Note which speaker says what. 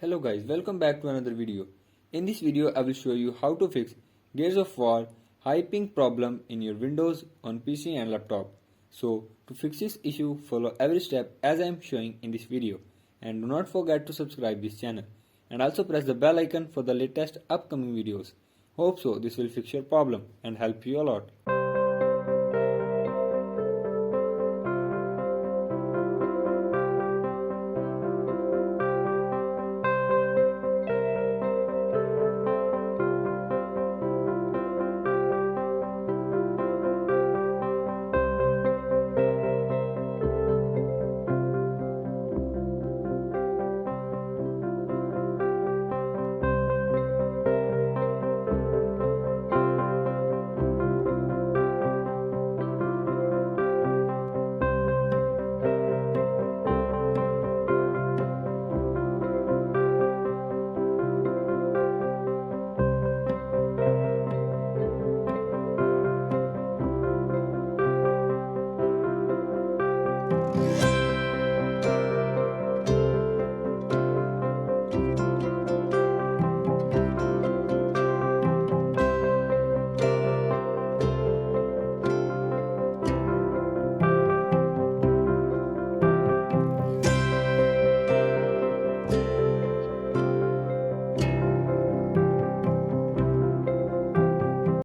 Speaker 1: Hello guys, welcome back to another video. In this video I will show you how to fix Gears of War high ping problem in your Windows on PC and laptop. So to fix this issue, follow every step as I am showing in this video, and do not forget to subscribe this channel and also press the bell icon for the latest upcoming videos. Hope so this will fix your problem and help you a lot.